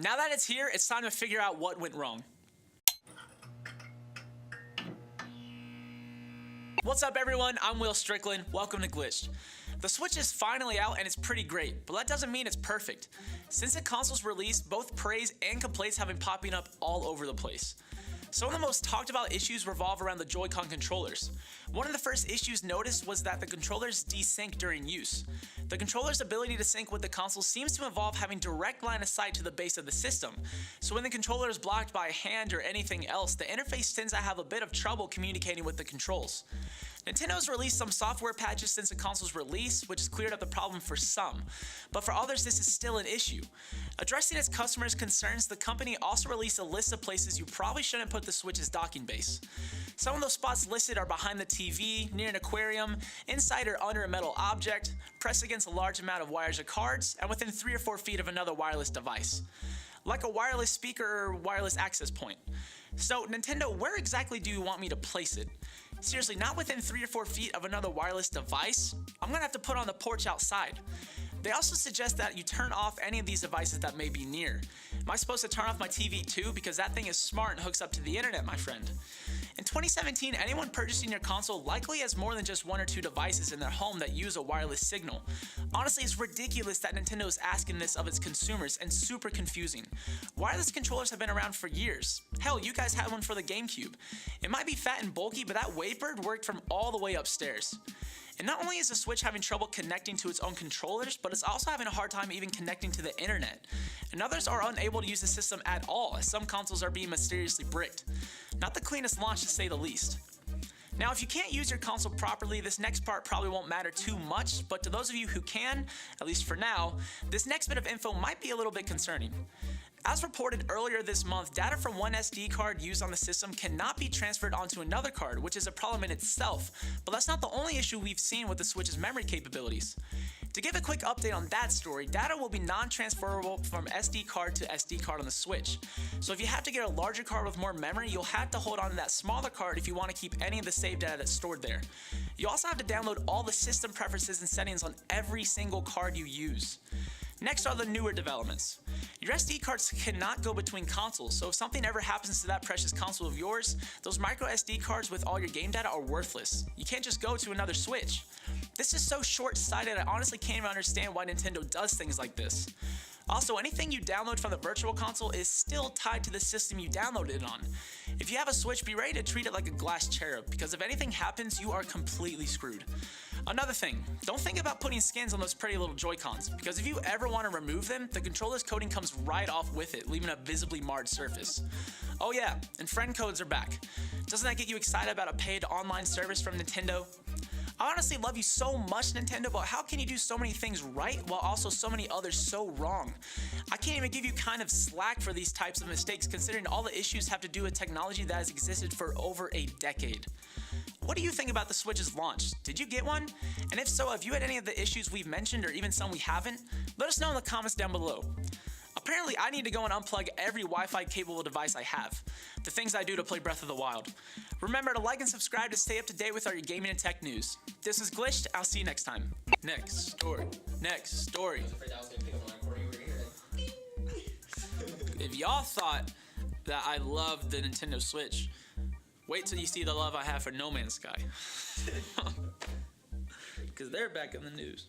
Now that it's here, it's time to figure out what went wrong. What's up everyone, I'm Will Strickland, welcome to Glitched. The Switch is finally out and it's pretty great, but that doesn't mean it's perfect. Since the console's release, both praise and complaints have been popping up all over the place. Some of the most talked about issues revolve around the Joy-Con controllers. One of the first issues noticed was that the controllers desync during use. The controller's ability to sync with the console seems to involve having direct line of sight to the base of the system. So when the controller is blocked by a hand or anything else, the interface tends to have a bit of trouble communicating with the controls. Nintendo's released some software patches since the console's release, which has cleared up the problem for some, but for others this is still an issue. Addressing its customers' concerns, the company also released a list of places you probably shouldn't put the Switch's docking base. Some of those spots listed are behind the TV, near an aquarium, inside or under a metal object, pressed against a large amount of wires or cards, and within 3 or 4 feet of another wireless device. Like a wireless speaker or wireless access point. So Nintendo, where exactly do you want me to place it? Seriously, not within 3 or 4 feet of another wireless device? I'm gonna have to put it on the porch outside. They also suggest that you turn off any of these devices that may be near. Am I supposed to turn off my TV too? Because that thing is smart and hooks up to the internet, my friend. In 2017, anyone purchasing your console likely has more than just 1 or 2 devices in their home that use a wireless signal. Honestly, it's ridiculous that Nintendo is asking this of its consumers and super confusing. Wireless controllers have been around for years. Hell, you guys had one for the GameCube. It might be fat and bulky, but that Wavebird worked from all the way upstairs. And not only is the Switch having trouble connecting to its own controllers, but it's also having a hard time even connecting to the internet. And others are unable to use the system at all, as some consoles are being mysteriously bricked. Not the cleanest launch to say the least. Now, if you can't use your console properly, this next part probably won't matter too much, but to those of you who can, at least for now, this next bit of info might be a little bit concerning. As reported earlier this month, data from one SD card used on the system cannot be transferred onto another card, which is a problem in itself, but that's not the only issue we've seen with the Switch's memory capabilities. To give a quick update on that story, data will be non-transferable from SD card to SD card on the Switch. So if you have to get a larger card with more memory, you'll have to hold on to that smaller card if you want to keep any of the save data that's stored there. You also have to download all the system preferences and settings on every single card you use. Next are the newer developments. Your SD cards cannot go between consoles, so if something ever happens to that precious console of yours, those micro SD cards with all your game data are worthless. You can't just go to another Switch. This is so short-sighted, I honestly can't even understand why Nintendo does things like this. Also, anything you download from the Virtual Console is still tied to the system you downloaded it on. If you have a Switch, be ready to treat it like a glass cherub, because if anything happens, you are completely screwed. Another thing, don't think about putting skins on those pretty little Joy-Cons, because if you ever want to remove them, the controller's coating comes right off with it, leaving a visibly marred surface. Oh yeah, and friend codes are back. Doesn't that get you excited about a paid online service from Nintendo? I honestly love you so much, Nintendo, but how can you do so many things right while also so many others so wrong? I can't even give you kind of slack for these types of mistakes, considering all the issues have to do with technology that has existed for over a decade. What do you think about the Switch's launch? Did you get one? And if so, have you had any of the issues we've mentioned or even some we haven't? Let us know in the comments down below. Apparently, I need to go and unplug every Wi-Fi capable device I have. The things I do to play Breath of the Wild. Remember to like and subscribe to stay up to date with our gaming and tech news. This is Glitched, I'll see you next time. Next story. Next story. If y'all thought that I loved the Nintendo Switch, wait till you see the love I have for No Man's Sky. Because they're back in the news.